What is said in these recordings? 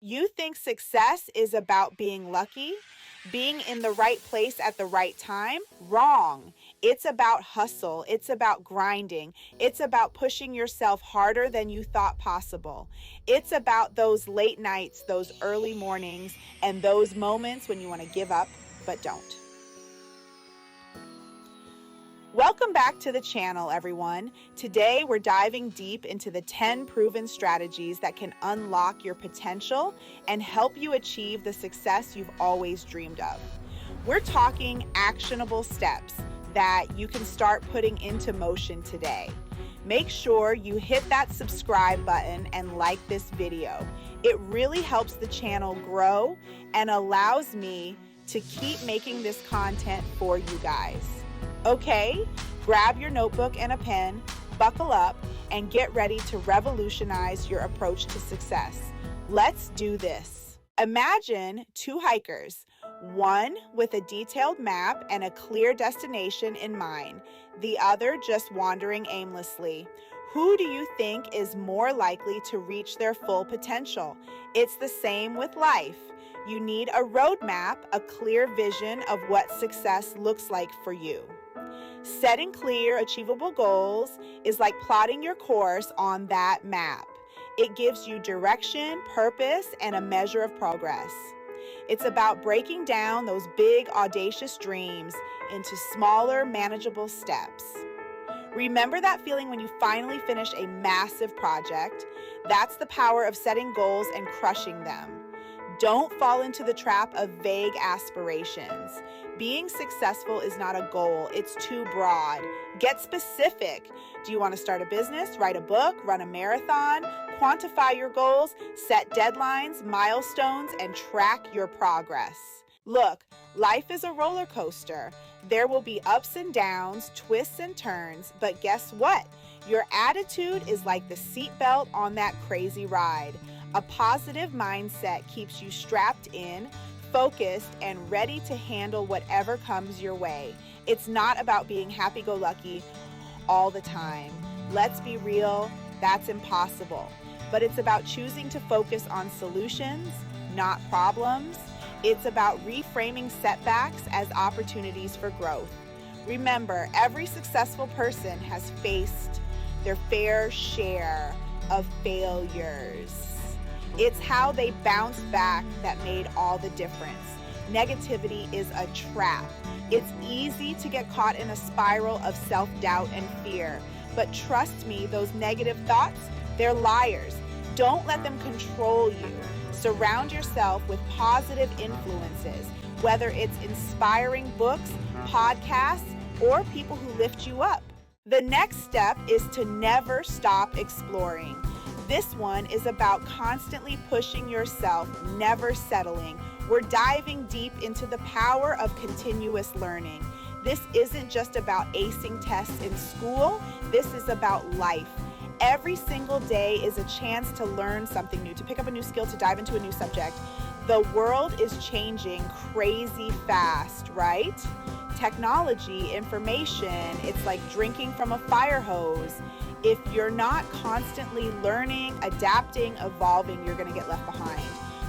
You think success is about being lucky, being in the right place at the right time? Wrong. It's about hustle. It's about grinding. It's about pushing yourself harder than you thought possible. It's about those late nights, those early mornings, and those moments when you want to give up but don't. Welcome back to the channel, everyone. Today, we're diving deep into the 10 proven strategies that can unlock your potential and help you achieve the success you've always dreamed of. We're talking actionable steps that you can start putting into motion today. Make sure you hit that subscribe button and like this video. It really helps the channel grow and allows me to keep making this content for you guys. Okay, grab your notebook and a pen, buckle up, and get ready to revolutionize your approach to success. Let's do this. Imagine two hikers, one with a detailed map and a clear destination in mind, the other just wandering aimlessly. Who do you think is more likely to reach their full potential? It's the same with life. You need a roadmap, a clear vision of what success looks like for you. Setting clear, achievable goals is like plotting your course on that map. It gives you direction, purpose, and a measure of progress. It's about breaking down those big, audacious dreams into smaller, manageable steps. Remember that feeling when you finally finish a massive project? That's the power of setting goals and crushing them. Don't fall into the trap of vague aspirations. Being successful is not a goal, it's too broad. Get specific. Do you want to start a business, write a book, run a marathon? Quantify your goals, set deadlines, milestones, and track your progress. Look, life is a roller coaster. There will be ups and downs, twists and turns, but guess what? Your attitude is like the seatbelt on that crazy ride. A positive mindset keeps you strapped in, focused, and ready to handle whatever comes your way. It's not about being happy-go-lucky all the time. Let's be real, that's impossible. But it's about choosing to focus on solutions, not problems. It's about reframing setbacks as opportunities for growth. Remember, every successful person has faced their fair share of failures. It's how they bounced back that made all the difference. Negativity is a trap. It's easy to get caught in a spiral of self-doubt and fear. But trust me, those negative thoughts, they're liars. Don't let them control you. Surround yourself with positive influences, whether it's inspiring books, podcasts, or people who lift you up. The next step is to never stop exploring. This one is about constantly pushing yourself, never settling. We're diving deep into the power of continuous learning. This isn't just about acing tests in school. This is about life. Every single day is a chance to learn something new, to pick up a new skill, to dive into a new subject. The world is changing crazy fast, right? Technology, information, it's like drinking from a fire hose. If you're not constantly learning, adapting, evolving, you're going to get left behind.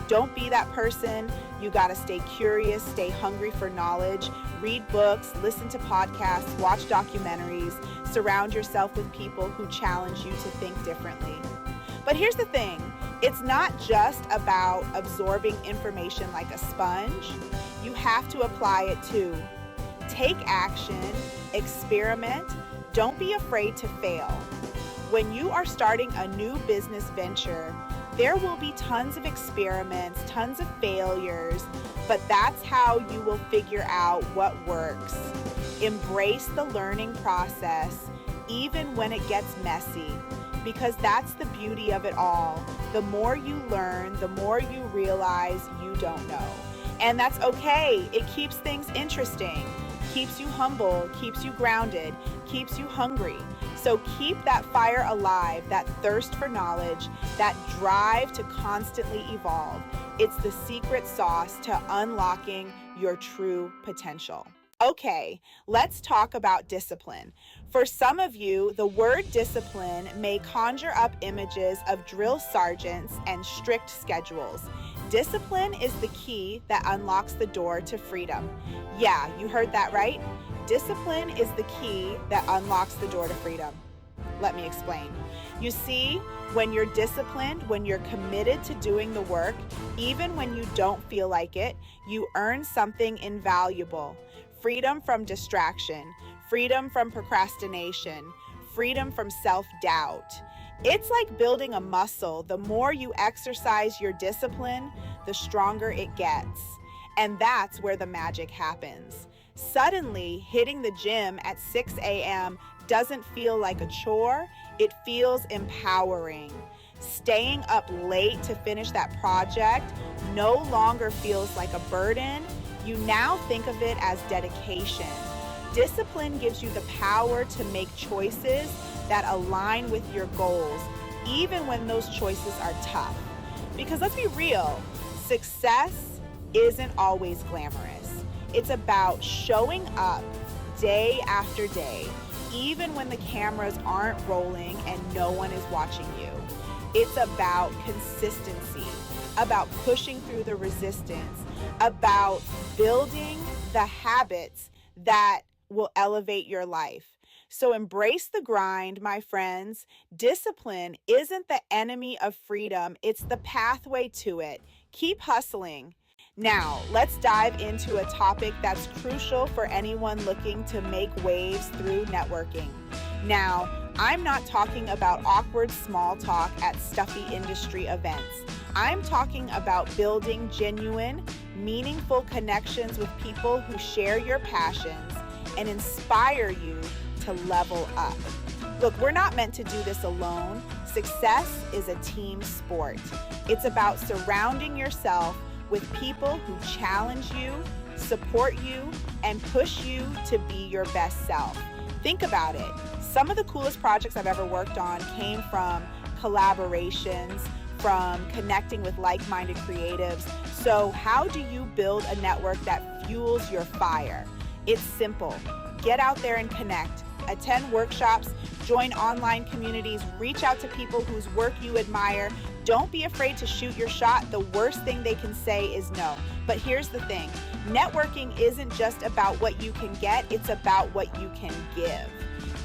Don't be that person. You got to stay curious, stay hungry for knowledge, read books, listen to podcasts, watch documentaries, surround yourself with people who challenge you to think differently. But here's the thing, it's not just about absorbing information like a sponge. You have to apply it too. Take action, experiment, don't be afraid to fail. When you are starting a new business venture, there will be tons of experiments, tons of failures, but that's how you will figure out what works. Embrace the learning process, even when it gets messy, because that's the beauty of it all. The more you learn, the more you realize you don't know. And that's okay. It keeps things interesting, keeps you humble, keeps you grounded, keeps you hungry. So keep that fire alive, that thirst for knowledge, that drive to constantly evolve. It's the secret sauce to unlocking your true potential. Okay, let's talk about discipline. For some of you, the word discipline may conjure up images of drill sergeants and strict schedules. Discipline is the key that unlocks the door to freedom. Yeah, you heard that right. Discipline is the key that unlocks the door to freedom. Let me explain. You see, when you're disciplined, when you're committed to doing the work, even when you don't feel like it, you earn something invaluable. Freedom from distraction, freedom from procrastination, freedom from self-doubt. It's like building a muscle. The more you exercise your discipline, the stronger it gets. And that's where the magic happens. Suddenly, hitting the gym at 6 a.m. doesn't feel like a chore, it feels empowering. Staying up late to finish that project no longer feels like a burden. You now think of it as dedication. Discipline gives you the power to make choices that align with your goals, even when those choices are tough. Because let's be real, success isn't always glamorous. It's about showing up day after day, even when the cameras aren't rolling and no one is watching you. It's about consistency, about pushing through the resistance, about building the habits that will elevate your life. So embrace the grind, my friends. Discipline isn't the enemy of freedom, it's the pathway to it. Keep hustling. Now, let's dive into a topic that's crucial for anyone looking to make waves through networking. Now, I'm not talking about awkward small talk at stuffy industry events. I'm talking about building genuine, meaningful connections with people who share your passions and inspire you to level up. Look, we're not meant to do this alone. Success is a team sport. It's about surrounding yourself with people who challenge you, support you, and push you to be your best self. Think about it. Some of the coolest projects I've ever worked on came from collaborations, from connecting with like-minded creatives. So how do you build a network that fuels your fire? It's simple. Get out there and connect. Attend workshops, join online communities, reach out to people whose work you admire. Don't be afraid to shoot your shot. The worst thing they can say is no. But here's the thing. Networking isn't just about what you can get, it's about what you can give.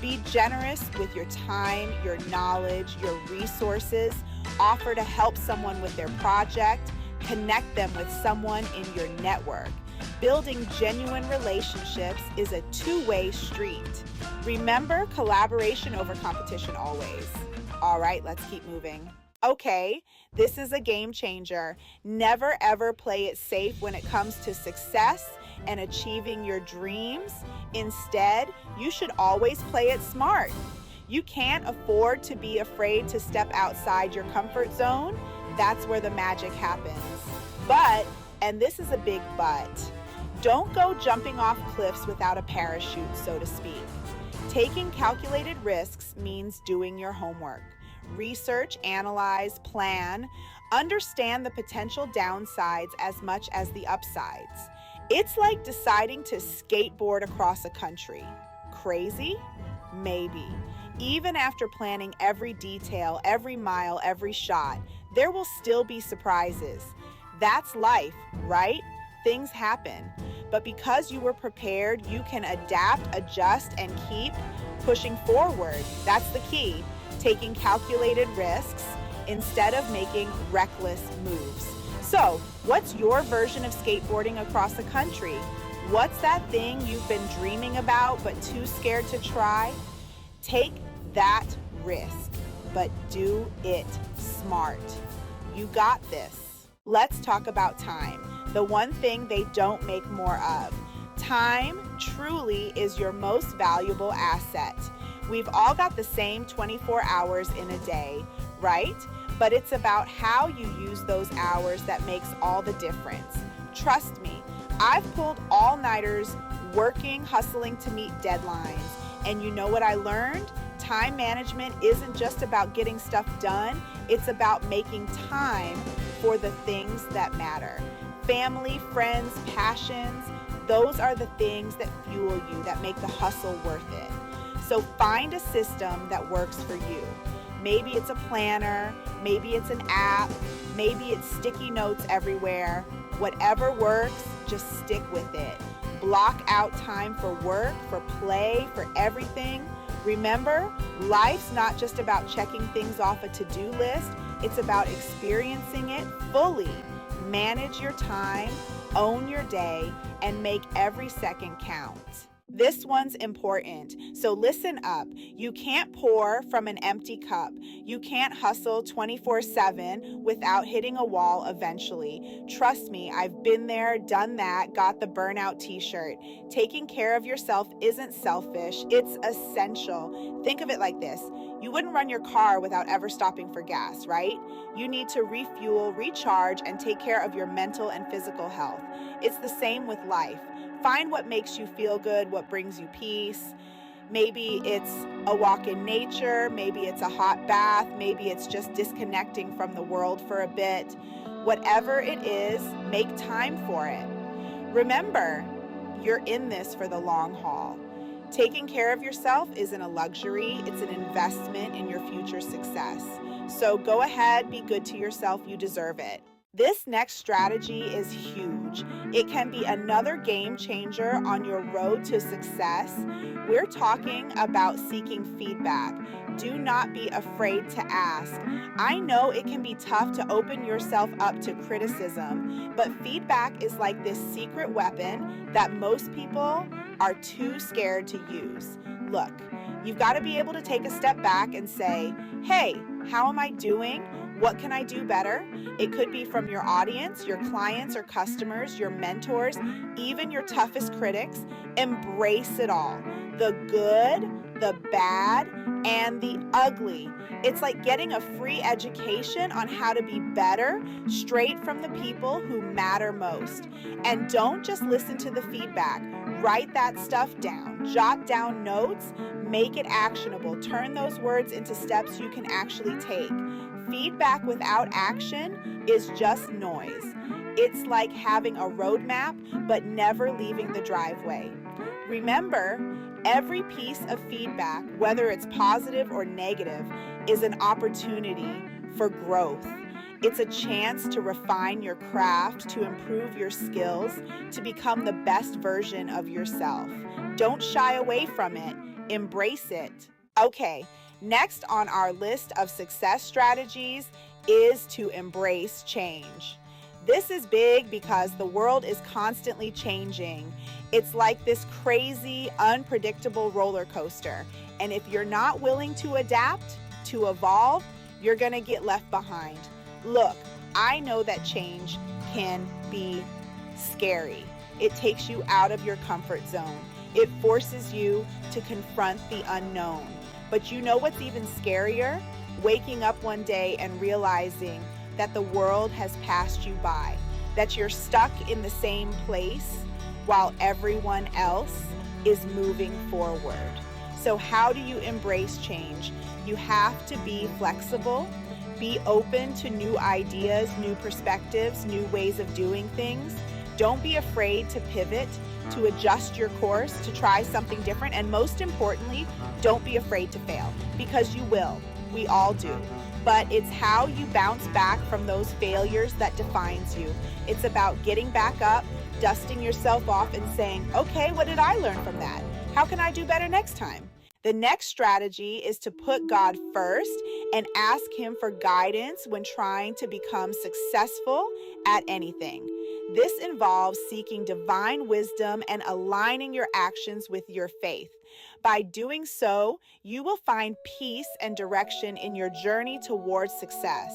Be generous with your time, your knowledge, your resources. Offer to help someone with their project. Connect them with someone in your network. Building genuine relationships is a two-way street. Remember, collaboration over competition always. All right, let's keep moving. Okay, this is a game changer. Never ever play it safe when it comes to success and achieving your dreams. Instead, you should always play it smart. You can't afford to be afraid to step outside your comfort zone. That's where the magic happens. But, and this is a big but, don't go jumping off cliffs without a parachute, so to speak. Taking calculated risks means doing your homework. Research, analyze, plan, understand the potential downsides as much as the upsides. It's like deciding to skateboard across a country. Crazy? Maybe. Even after planning every detail, every mile, every shot, there will still be surprises. That's life, right? Things happen. But because you were prepared, you can adapt, adjust, and keep pushing forward. That's the key. Taking calculated risks instead of making reckless moves. So, what's your version of skateboarding across the country? What's that thing you've been dreaming about but too scared to try? Take that risk, but do it smart. You got this. Let's talk about time. The one thing they don't make more of. Time truly is your most valuable asset. We've all got the same 24 hours in a day, right? But it's about how you use those hours that makes all the difference. Trust me, I've pulled all-nighters working, hustling to meet deadlines. And you know what I learned? Time management isn't just about getting stuff done. It's about making time for the things that matter. Family, friends, passions, Those are the things that fuel you, that make the hustle worth it. So find a system that works for you. Maybe it's a planner, maybe it's an app, maybe it's sticky notes everywhere. Whatever works, just stick with it. Block out time for work, for play, for everything. Remember, life's not just about checking things off a to-do list. It's about experiencing it fully. Manage your time, own your day, and make every second count. This one's important, so listen up. You can't pour from an empty cup. You can't hustle 24/7 without hitting a wall eventually. Trust me, I've been there, done that, got the burnout t-shirt. Taking care of yourself isn't selfish, it's essential. Think of it like this. You wouldn't run your car without ever stopping for gas, right? You need to refuel, recharge, and take care of your mental and physical health. It's the same with life. Find what makes you feel good, what brings you peace. Maybe it's a walk in nature, maybe it's a hot bath, maybe it's just disconnecting from the world for a bit. Whatever it is, make time for it. Remember, you're in this for the long haul. Taking care of yourself isn't a luxury, it's an investment in your future success. So go ahead, be good to yourself, you deserve it. This next strategy is huge. It can be another game changer on your road to success. We're talking about seeking feedback. Do not be afraid to ask. I know it can be tough to open yourself up to criticism, but feedback is like this secret weapon that most people are too scared to use. Look, you've got to be able to take a step back and say, hey, how am I doing? What can I do better? It could be from your audience, your clients or customers, your mentors, even your toughest critics. Embrace it all. The good, the bad, and the ugly. It's like getting a free education on how to be better straight from the people who matter most. And don't just listen to the feedback. Write that stuff down. Jot down notes. Make it actionable. Turn those words into steps you can actually take. Feedback without action is just noise. It's like having a roadmap but never leaving the driveway. Remember, every piece of feedback, whether it's positive or negative, is an opportunity for growth. It's a chance to refine your craft, to improve your skills, to become the best version of yourself. Don't shy away from it. Embrace it. Okay. Next on our list of success strategies is to embrace change. This is big because the world is constantly changing. It's like this crazy, unpredictable roller coaster. And if you're not willing to adapt, to evolve, you're going to get left behind. Look, I know that change can be scary. It takes you out of your comfort zone. It forces you to confront the unknown. But you know what's even scarier? Waking up one day and realizing that the world has passed you by, that you're stuck in the same place while everyone else is moving forward. So how do you embrace change? You have to be flexible, be open to new ideas, new perspectives, new ways of doing things. Don't be afraid to pivot, to adjust your course, to try something different, and most importantly, don't be afraid to fail, because you will. We all do. But it's how you bounce back from those failures that defines you. It's about getting back up, dusting yourself off, and saying, okay, what did I learn from that? How can I do better next time? The next strategy is to put God first and ask Him for guidance when trying to become successful at anything. This involves seeking divine wisdom and aligning your actions with your faith. By doing so, you will find peace and direction in your journey towards success.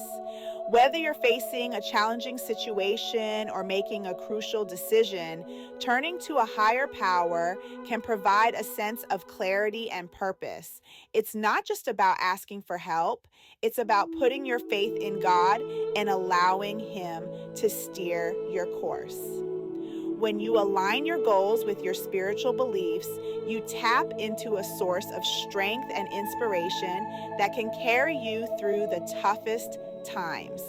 Whether you're facing a challenging situation or making a crucial decision, turning to a higher power can provide a sense of clarity and purpose. It's not just about asking for help, it's about putting your faith in God and allowing Him to steer your course. When you align your goals with your spiritual beliefs, you tap into a source of strength and inspiration that can carry you through the toughest times.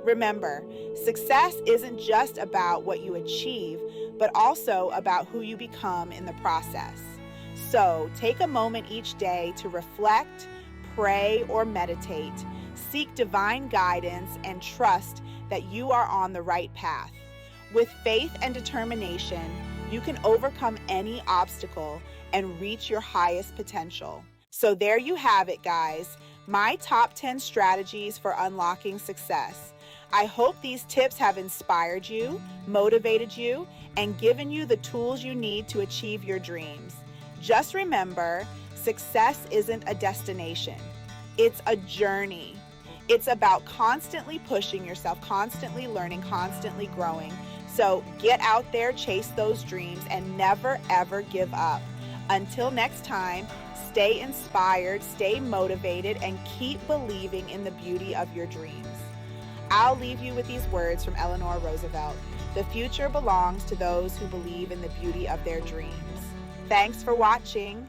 Remember, success isn't just about what you achieve, but also about who you become in the process. So take a moment each day to reflect, pray, or meditate. Seek divine guidance and trust that you are on the right path. With faith and determination, you can overcome any obstacle and reach your highest potential. So there you have it, guys. My top 10 strategies for unlocking success. I hope these tips have inspired you, motivated you, and given you the tools you need to achieve your dreams. Just remember, success isn't a destination. It's a journey. It's about constantly pushing yourself, constantly learning, constantly growing. So get out there, chase those dreams, and never, ever give up. Until next time, stay inspired, stay motivated, and keep believing in the beauty of your dreams. I'll leave you with these words from Eleanor Roosevelt. The future belongs to those who believe in the beauty of their dreams. Thanks for watching.